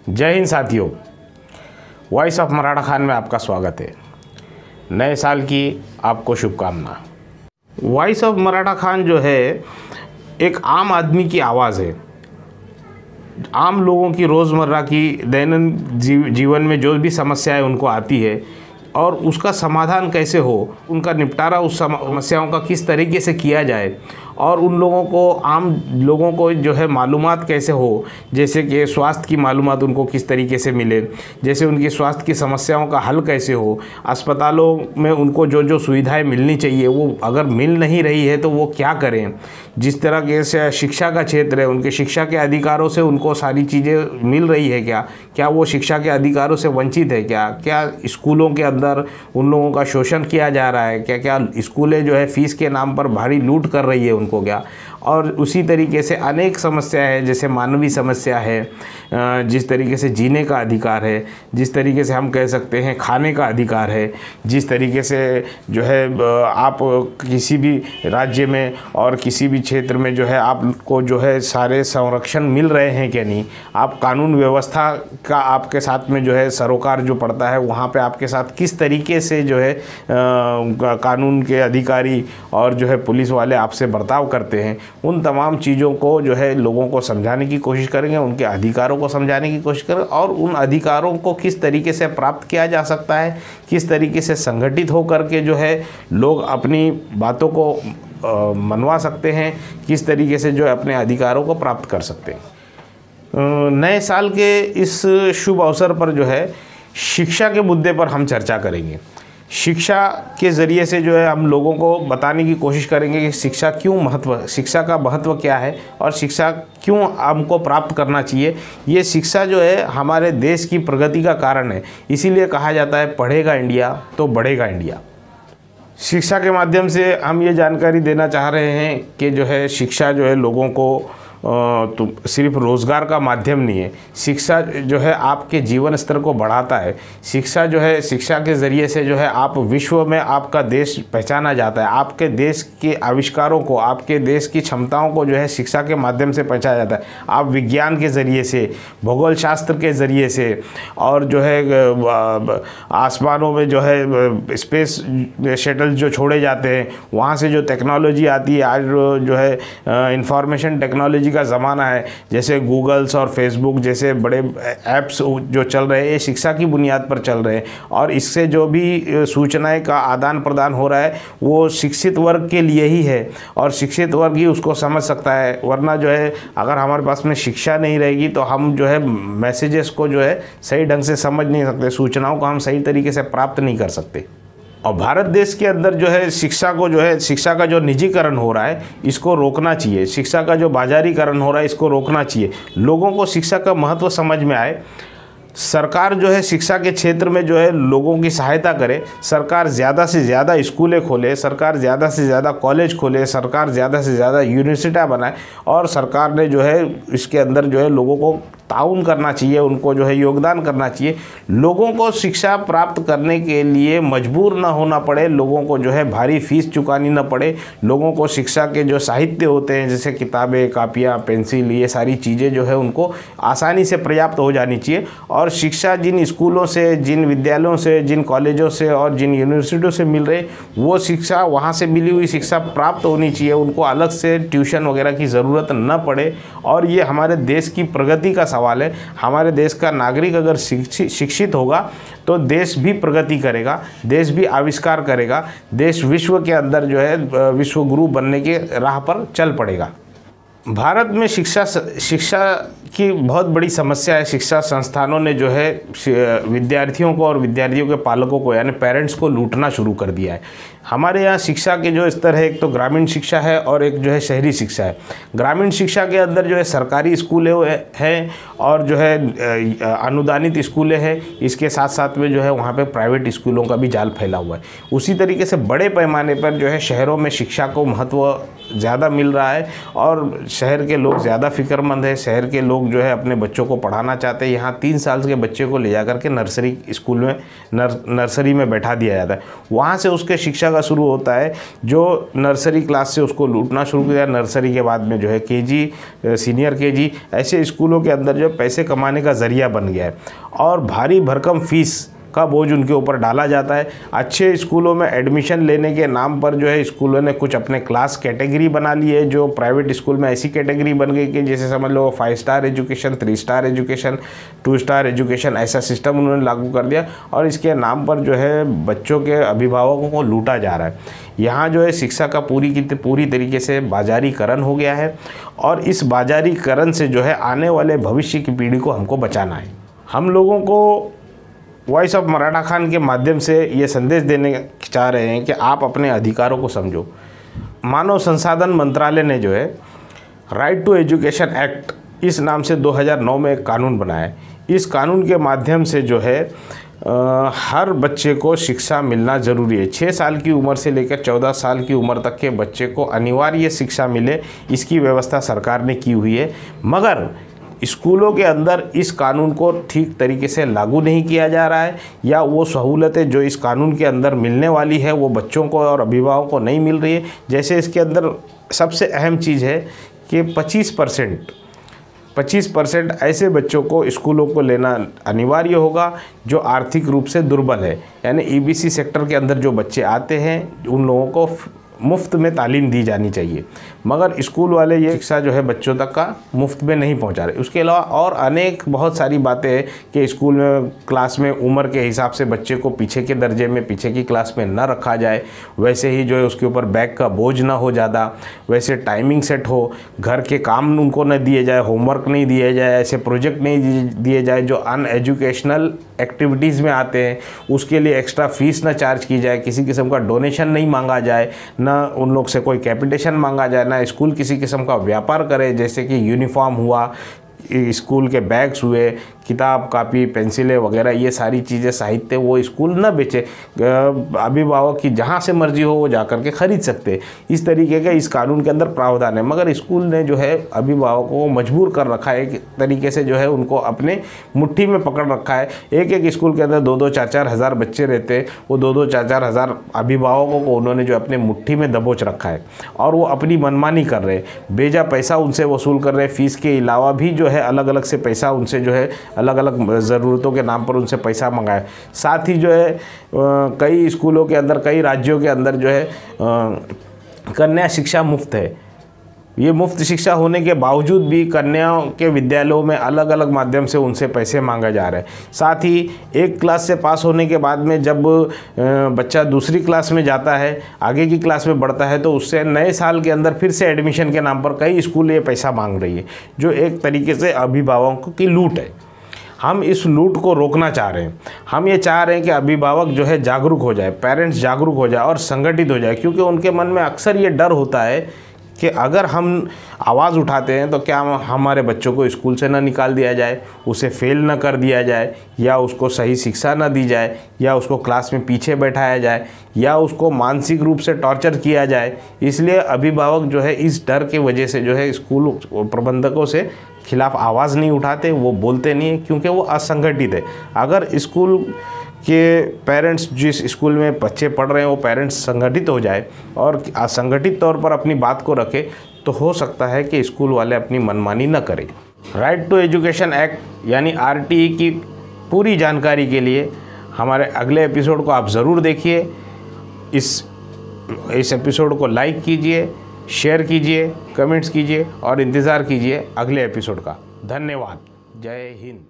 जय हिंद साथियों, voice of Maratha Khan में आपका स्वागत है। नए साल की आपको शुभकामना। वॉइस ऑफ मराठा खान जो है एक आम आदमी की आवाज़ है। आम लोगों की रोज़मर्रा की दैनिक जीवन में जो भी समस्याएं उनको आती है और उसका समाधान कैसे हो, उनका निपटारा उस समस्याओं का किस तरीके से किया जाए और उन लोगों को, आम लोगों को जो है मालूमात कैसे हो, जैसे कि स्वास्थ्य की मालूमात उनको किस तरीके से मिले, जैसे उनकी स्वास्थ्य की समस्याओं का हल कैसे हो, अस्पतालों में उनको जो जो सुविधाएं मिलनी चाहिए वो अगर मिल नहीं रही है तो वो क्या करें, जिस तरह के से शिक्षा का क्षेत्र है, उनके शिक्षा के अधिकारों से उनको सारी चीज़ें मिल रही है क्या वो शिक्षा के अधिकारों से वंचित है क्या स्कूलों के अंदर उन लोगों का शोषण किया जा रहा है, क्या स्कूलें जो है फीस के नाम पर भारी लूट कर रही है उनको क्या। और उसी तरीके से अनेक समस्या है, जैसे मानवीय समस्या है, जिस तरीके से जीने का अधिकार है, जिस तरीके से हम कह सकते हैं खाने का अधिकार है, जिस तरीके से जो है आप किसी भी राज्य में और किसी भी क्षेत्र में जो है आपको जो है सारे संरक्षण मिल रहे हैं क्या नहीं, आप कानून व्यवस्था का आपके साथ में जो है सरोकार जो पड़ता है वहाँ पे आपके साथ किस तरीके से जो है कानून के अधिकारी और जो है पुलिस वाले आपसे बर्ताव करते हैं, उन तमाम चीज़ों को जो है लोगों को समझाने की कोशिश करेंगे, उनके अधिकारों को समझाने की कोशिश करेंगे और उन अधिकारों को किस तरीके से प्राप्त किया जा सकता है, किस तरीके से संगठित होकर के जो है लोग अपनी बातों को मनवा सकते हैं, किस तरीके से जो है अपने अधिकारों को प्राप्त कर सकते हैं। नए साल के इस शुभ अवसर पर जो है शिक्षा के मुद्दे पर हम चर्चा करेंगे। शिक्षा के ज़रिए से जो है हम लोगों को बताने की कोशिश करेंगे कि शिक्षा का महत्व क्या है और शिक्षा क्यों हमको प्राप्त करना चाहिए। ये शिक्षा जो है हमारे देश की प्रगति का कारण है, इसीलिए कहा जाता है पढ़ेगा इंडिया तो बढ़ेगा इंडिया। शिक्षा के माध्यम से हम ये जानकारी देना चाह रहे हैं कि जो है शिक्षा जो है लोगों को तो सिर्फ रोज़गार का माध्यम नहीं है, शिक्षा जो है आपके जीवन स्तर को बढ़ाता है। शिक्षा जो है, शिक्षा के ज़रिए से जो है आप विश्व में आपका देश पहचाना जाता है, आपके देश के आविष्कारों को, आपके देश की क्षमताओं को जो है शिक्षा के माध्यम से पहचाना जाता है। आप विज्ञान के ज़रिए से, भूगोल शास्त्र के ज़रिए से और जो है आसमानों में जो है स्पेस शटल जो छोड़े जाते हैं वहाँ से जो टेक्नोलॉजी आती है, आज जो है इंफॉर्मेशन टेक्नोलॉजी का ज़माना है, जैसे गूगल्स और फेसबुक जैसे बड़े ऐप्स जो चल रहे हैं ये शिक्षा की बुनियाद पर चल रहे हैं और इससे जो भी सूचनाएं का आदान प्रदान हो रहा है वो शिक्षित वर्ग के लिए ही है और शिक्षित वर्ग ही उसको समझ सकता है। वरना जो है अगर हमारे पास में शिक्षा नहीं रहेगी तो हम जो है मैसेजेस को जो है सही ढंग से समझ नहीं सकते, सूचनाओं को हम सही तरीके से प्राप्त नहीं कर सकते। और भारत देश के अंदर जो है शिक्षा को जो है, शिक्षा का जो निजीकरण हो रहा है इसको रोकना चाहिए, शिक्षा का जो बाजारीकरण हो रहा है इसको रोकना चाहिए। लोगों को शिक्षा का महत्व समझ में आए, सरकार जो है शिक्षा के क्षेत्र में जो है लोगों की सहायता करे, सरकार ज़्यादा से ज़्यादा स्कूलें खोले, सरकार ज़्यादा से ज़्यादा कॉलेज खोले, सरकार ज़्यादा से ज़्यादा यूनिवर्सिटियाँ बनाए और सरकार ने जो है इसके अंदर जो है लोगों को ताउन करना चाहिए, उनको जो है योगदान करना चाहिए। लोगों को शिक्षा प्राप्त करने के लिए मजबूर न होना पड़े, लोगों को जो है भारी फीस चुकानी न पड़े, लोगों को शिक्षा के जो साहित्य होते हैं जैसे किताबें, कापियाँ, पेंसिल, ये सारी चीज़ें जो है उनको आसानी से पर्याप्त हो जानी चाहिए। और शिक्षा जिन स्कूलों से, जिन विद्यालयों से, जिन कॉलेजों से और जिन यूनिवर्सिटियों से मिल रही वो शिक्षा, वहाँ से मिली हुई शिक्षा प्राप्त होनी चाहिए, उनको अलग से ट्यूशन वगैरह की ज़रूरत न पड़े। और ये हमारे देश की प्रगति का सवाल है। हमारे देश का नागरिक अगर शिक्षित होगा तो देश भी प्रगति करेगा, देश भी आविष्कार करेगा, देश विश्व के अंदर जो है विश्व गुरु बनने के राह पर चल पड़ेगा। भारत में शिक्षा की बहुत बड़ी समस्या है। शिक्षा संस्थानों ने जो है विद्यार्थियों को और विद्यार्थियों के पालकों को यानी पेरेंट्स को लूटना शुरू कर दिया है। हमारे यहाँ शिक्षा के जो स्तर है, एक तो ग्रामीण शिक्षा है और एक जो है शहरी शिक्षा है। ग्रामीण शिक्षा के अंदर जो है सरकारी स्कूलें हैं और जो है अनुदानित स्कूलें हैं, इसके साथ साथ में जो है वहाँ पे प्राइवेट स्कूलों का भी जाल फैला हुआ है। उसी तरीके से बड़े पैमाने पर जो है शहरों में शिक्षा को महत्व ज़्यादा मिल रहा है और शहर के लोग ज़्यादा फिक्रमंद है, शहर के लोग लोग जो है अपने बच्चों को पढ़ाना चाहते हैं, यहाँ 3 साल के बच्चे को ले जा करके नर्सरी स्कूल में नर्सरी में बैठा दिया जाता है। वहाँ से उसके शिक्षा का शुरू होता है, जो नर्सरी क्लास से उसको लूटना शुरू किया। नर्सरी के बाद में जो है KG, सीनियर KG, ऐसे स्कूलों के अंदर जो पैसे कमाने का ज़रिया बन गया है और भारी भरकम फीस का बोझ उनके ऊपर डाला जाता है। अच्छे स्कूलों में एडमिशन लेने के नाम पर जो है स्कूलों ने कुछ अपने क्लास कैटेगरी बना ली है, जो प्राइवेट स्कूल में ऐसी कैटेगरी बन गई कि जैसे समझ लो 5 star education, 3 star education, 2 star education, ऐसा सिस्टम उन्होंने लागू कर दिया और इसके नाम पर जो है बच्चों के अभिभावकों को लूटा जा रहा है। यहाँ जो है शिक्षा का पूरी तरीके से बाजारीकरण हो गया है और इस बाजारीकरण से जो है आने वाले भविष्य की पीढ़ी को हमको बचाना है। हम लोगों को वॉइस ऑफ मराठा खान के माध्यम से ये संदेश देने चाह रहे हैं कि आप अपने अधिकारों को समझो। मानव संसाधन मंत्रालय ने जो है राइट टू एजुकेशन एक्ट इस नाम से 2009 में एक कानून बनाया है। इस कानून के माध्यम से जो है हर बच्चे को शिक्षा मिलना ज़रूरी है। 6 साल की उम्र से लेकर 14 साल की उम्र तक के बच्चे को अनिवार्य शिक्षा मिले, इसकी व्यवस्था सरकार ने की हुई है। मगर स्कूलों के अंदर इस कानून को ठीक तरीके से लागू नहीं किया जा रहा है या वो सहूलतें जो इस कानून के अंदर मिलने वाली है वो बच्चों को और अभिभावकों को नहीं मिल रही है। जैसे इसके अंदर सबसे अहम चीज़ है कि 25% ऐसे बच्चों को स्कूलों को लेना अनिवार्य होगा जो आर्थिक रूप से दुर्बल है, यानी EBC सेक्टर के अंदर जो बच्चे आते हैं उन लोगों को मुफ्त में तालीम दी जानी चाहिए। मगर स्कूल वाले ये शिक्षा जो है बच्चों तक का मुफ्त में नहीं पहुंचा रहे। उसके अलावा और अनेक बहुत सारी बातें हैं कि स्कूल में क्लास में उम्र के हिसाब से बच्चे को पीछे के दर्जे में, पीछे की क्लास में न रखा जाए, वैसे ही जो है उसके ऊपर बैग का बोझ ना हो ज़्यादा, वैसे टाइमिंग सेट हो, घर के काम उनको न दिए जाए, होमवर्क नहीं दिए जाए, ऐसे प्रोजेक्ट नहीं दिए जाए जो अनएजुकेशनल एक्टिविटीज़ में आते हैं, उसके लिए एक्स्ट्रा फीस ना चार्ज की जाए, किसी किस्म का डोनेशन नहीं मांगा जाए, ना उन लोग से कोई कैपिटेशन मांगा जाए, ना स्कूल किसी किस्म का व्यापार करे जैसे कि यूनिफॉर्म हुआ, स्कूल के बैग्स हुए, किताब कापी पेंसिलें वगैरह, ये सारी चीज़ें साहित्य वो स्कूल न बेचे। अभिभावक की जहाँ से मर्जी हो वो जा कर के ख़रीद सकते। इस तरीके का इस कानून के अंदर प्रावधान है। मगर स्कूल ने जो है अभिभावकों को मजबूर कर रखा है, एक तरीके से जो है उनको अपने मुट्ठी में पकड़ रखा है। एक स्कूल के अंदर 2-2, 4-4 हज़ार बच्चे रहते हैं, वो 2-2, 4-4 हज़ार अभिभावकों को उन्होंने जो अपने मुट्ठी में दबोच रखा है और वो अपनी मनमानी कर रहे हैं। बेजा पैसा उनसे वसूल कर रहे हैं। फ़ीस के अलावा भी जो है अलग अलग से पैसा उनसे जो है अलग अलग ज़रूरतों के नाम पर उनसे पैसा मंगाए। साथ ही जो है कई स्कूलों के अंदर, कई राज्यों के अंदर जो है कन्या शिक्षा मुफ्त है। ये मुफ्त शिक्षा होने के बावजूद भी कन्याओं के विद्यालयों में अलग अलग माध्यम से उनसे पैसे मांगा जा रहे हैं। साथ ही एक क्लास से पास होने के बाद में जब बच्चा दूसरी क्लास में जाता है, आगे की क्लास में बढ़ता है, तो उससे नए साल के अंदर फिर से एडमिशन के नाम पर कई स्कूल ये पैसा मांग रही है, जो एक तरीके से अभिभावकों की लूट है। हम इस लूट को रोकना चाह रहे हैं। हम ये चाह रहे हैं कि अभिभावक जो है जागरूक हो जाए, पेरेंट्स जागरूक हो जाए और संगठित हो जाए, क्योंकि उनके मन में अक्सर ये डर होता है कि अगर हम आवाज़ उठाते हैं तो क्या हमारे बच्चों को स्कूल से ना निकाल दिया जाए, उसे फेल ना कर दिया जाए, या उसको सही शिक्षा ना दी जाए, या उसको क्लास में पीछे बैठाया जाए, या उसको मानसिक रूप से टॉर्चर किया जाए। इसलिए अभिभावक जो है इस डर के वजह से जो है स्कूल प्रबंधकों से खिलाफ आवाज़ नहीं उठाते, वो बोलते नहीं है, क्योंकि वो असंगठित है। अगर स्कूल के पेरेंट्स, जिस स्कूल में बच्चे पढ़ रहे हैं, वो पेरेंट्स संगठित हो जाए और असंगठित तौर पर अपनी बात को रखे, तो हो सकता है कि स्कूल वाले अपनी मनमानी न करें। राइट टू एजुकेशन एक्ट यानी RTE की पूरी जानकारी के लिए हमारे अगले एपिसोड को आप ज़रूर देखिए। इस एपिसोड को लाइक कीजिए, शेयर कीजिए, कमेंट्स कीजिए और इंतज़ार कीजिए अगले एपिसोड का। धन्यवाद। जय हिंद।